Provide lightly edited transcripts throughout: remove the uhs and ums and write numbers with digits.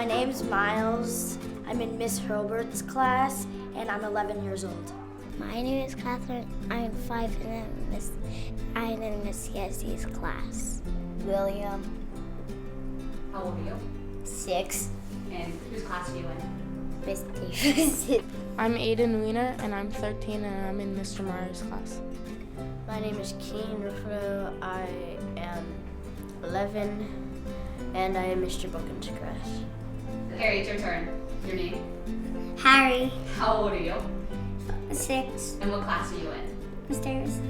My name's Miles. I'm in Miss Hurlbert's class, and I'm 11 years old. My name is Catherine. I'm 5 and I'm in Miss Yezi's class. William. How old are you? 6. And whose class are you in? Miss Davis. I'm Aiden Wiener, and I'm 13, and I'm in Mr. Mario's class. My name is Keen Ruffalo. I am 11, and I am Mr. Bookins' class. Harry, it's your turn. Your name? Harry. How old are you? 6. And what class are you in? Miss Davis.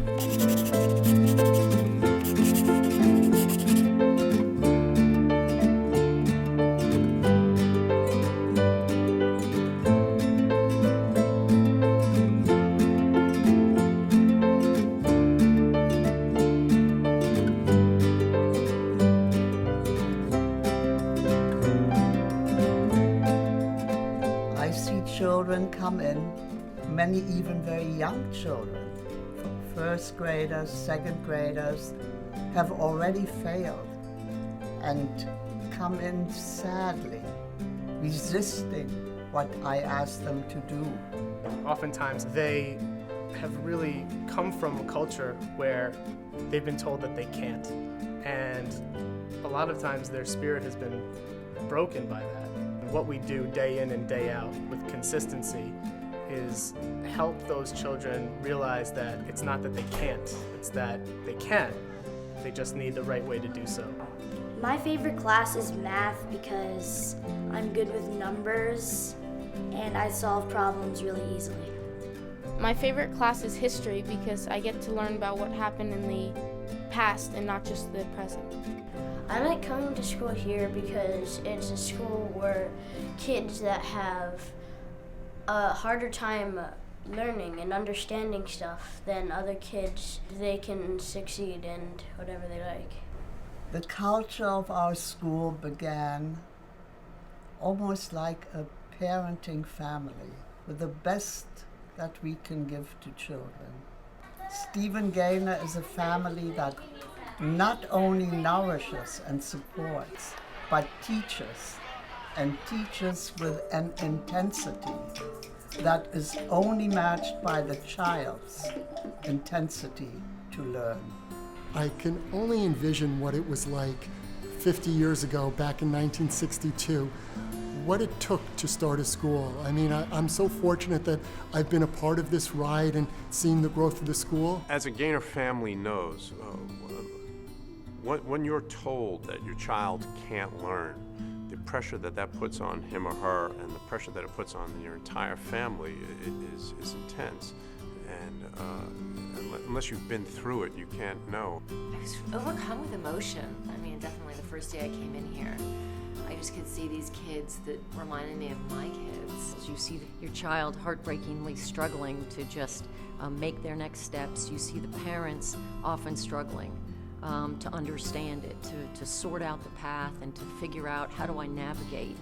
I see children come in, many even very young children, first graders, second graders, have already failed and come in sadly, resisting what I ask them to do. Oftentimes they have really come from a culture where they've been told that they can't, and a lot of times their spirit has been broken by that. What we do day in and day out with consistency is help those children realize that it's not that they can't, it's that they can. They just need the right way to do so. My favorite class is math because I'm good with numbers and I solve problems really easily. My favorite class is history because I get to learn about what happened in the past and not just the present. I like coming to school here because it's a school where kids that have a harder time learning and understanding stuff than other kids, they can succeed in whatever they like. The culture of our school began almost like a parenting family, with the best that we can give to children. Stephen Gaynor is a family that not only nourishes and supports, but teaches, and teaches with an intensity that is only matched by the child's intensity to learn. I can only envision what it was like 50 years ago, back in 1962, what it took to start a school. I mean, I'm so fortunate that I've been a part of this ride and seen the growth of the school. As a Gaynor family knows, when you're told that your child can't learn, the pressure that puts on him or her and the pressure that it puts on your entire family is intense. And unless you've been through it, you can't know. I was overcome with emotion. I mean, definitely the first day I came in here, I just could see these kids that reminded me of my kids. You see your child heartbreakingly struggling to just make their next steps. You see the parents often struggling to understand it, to sort out the path and to figure out how do I navigate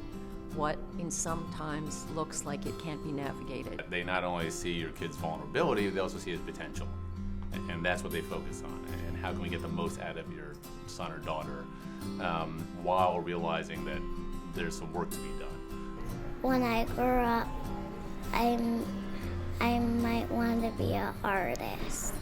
what in sometimes looks like it can't be navigated. They not only see your kid's vulnerability, they also see his potential. And that's what they focus on. And how can we get the most out of your son or daughter while realizing that there's some work to be done. When I grow up, I might want to be an artist.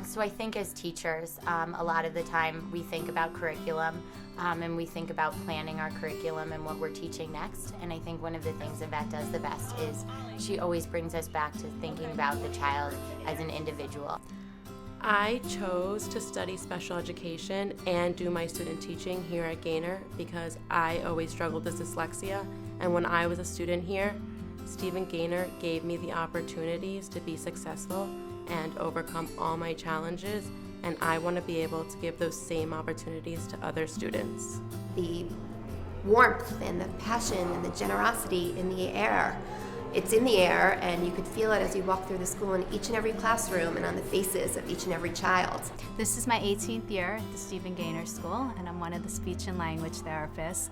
So I think as teachers, a lot of the time we think about curriculum and we think about planning our curriculum and what we're teaching next. And I think one of the things Yvette does the best is she always brings us back to thinking about the child as an individual. I chose to study special education and do my student teaching here at Gaynor because I always struggled with dyslexia. And when I was a student here, Stephen Gaynor gave me the opportunities to be successful and overcome all my challenges, and I want to be able to give those same opportunities to other students. The warmth and the passion and the generosity in the air, it's in the air, and you could feel it as you walk through the school in each and every classroom and on the faces of each and every child. This is my 18th year at the Stephen Gaynor School, and I'm one of the speech and language therapists.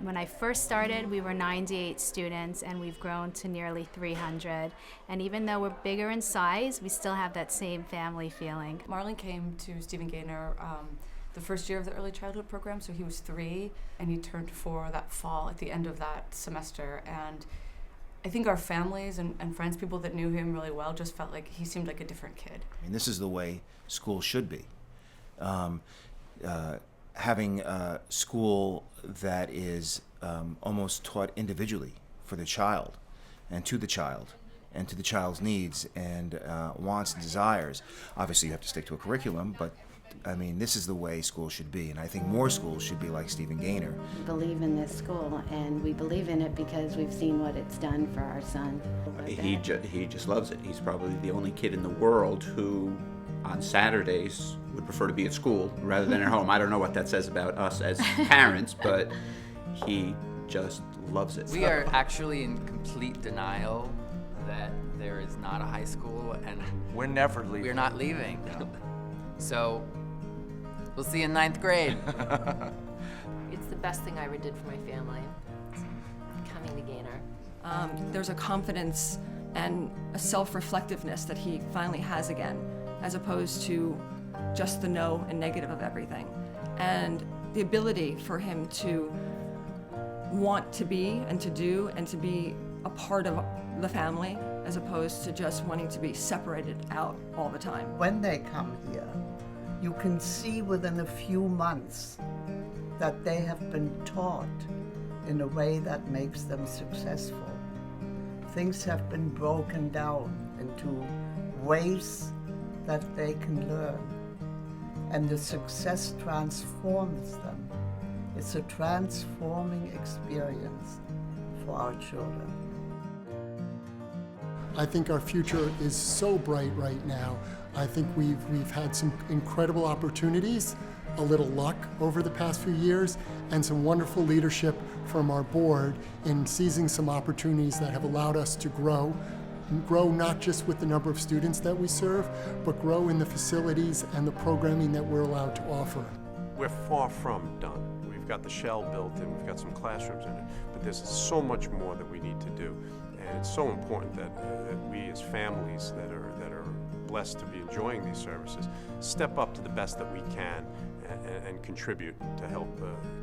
When I first started, we were 98 students, and we've grown to nearly 300. And even though we're bigger in size, we still have that same family feeling. Marlon came to Stephen Gaynor the first year of the early childhood program, so he was 3, and he turned 4 that fall at the end of that semester. And I think our families and friends, people that knew him really well, just felt like he seemed like a different kid. I mean, this is the way school should be. Having a school that is almost taught individually for the child and to the child's needs and wants and desires. Obviously, you have to stick to a curriculum, but I mean, this is the way school should be, and I think more schools should be like Stephen Gaynor. We believe in this school, and we believe in it because we've seen what it's done for our son. He just loves it. He's probably the only kid in the world who, on Saturdays, would prefer to be at school rather than at home. I don't know what that says about us as parents, but he just loves it. We are actually in complete denial that there is not a high school, and we're never leaving. We're not leaving. No. So we'll see you in 9th grade. It's the best thing I ever did for my family, coming to Gaynor. There's a confidence and a self-reflectiveness that he finally has again, as opposed to just the no and negative of everything. And the ability for him to want to be and to do and to be a part of the family, as opposed to just wanting to be separated out all the time. When they come here, you can see within a few months that they have been taught in a way that makes them successful. Things have been broken down into ways that they can learn, and the success transforms them. It's a transforming experience for our children. I think our future is so bright right now. I think we've had some incredible opportunities, a little luck over the past few years, and some wonderful leadership from our board in seizing some opportunities that have allowed us to grow not just with the number of students that we serve, but grow in the facilities and the programming that we're allowed to offer. We're far from done. We've got the shell built and we've got some classrooms in it, but there's so much more that we need to do. And it's so important that we as families that are blessed to be enjoying these services step up to the best that we can and contribute to help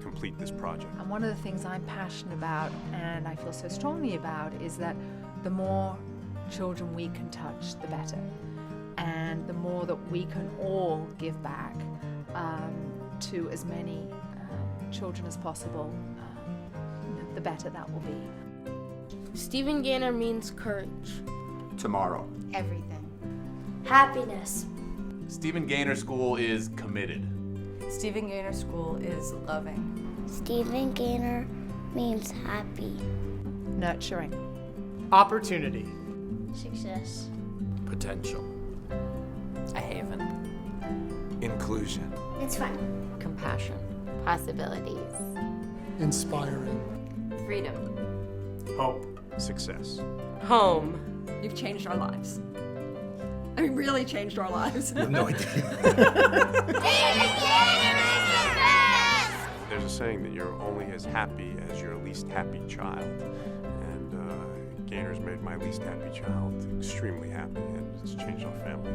complete this project. And one of the things I'm passionate about and I feel so strongly about is that the more children we can touch, the better. And the more that we can all give back to as many children as possible, the better that will be. Stephen Gaynor means courage. Tomorrow. Everything. Happiness. Stephen Gaynor School is committed. Stephen Gaynor School is loving. Stephen Gaynor means happy. Nurturing. Opportunity. Success. Potential. A haven. Inclusion. It's fun. Compassion. Possibilities. Inspiring. Freedom. Hope. Success. Home. You've changed our lives. I mean, really changed our lives. You have no idea. There's a saying that you're only as happy as your least happy child. And Gaynor's made my least happy child extremely happy, and it's changed our family.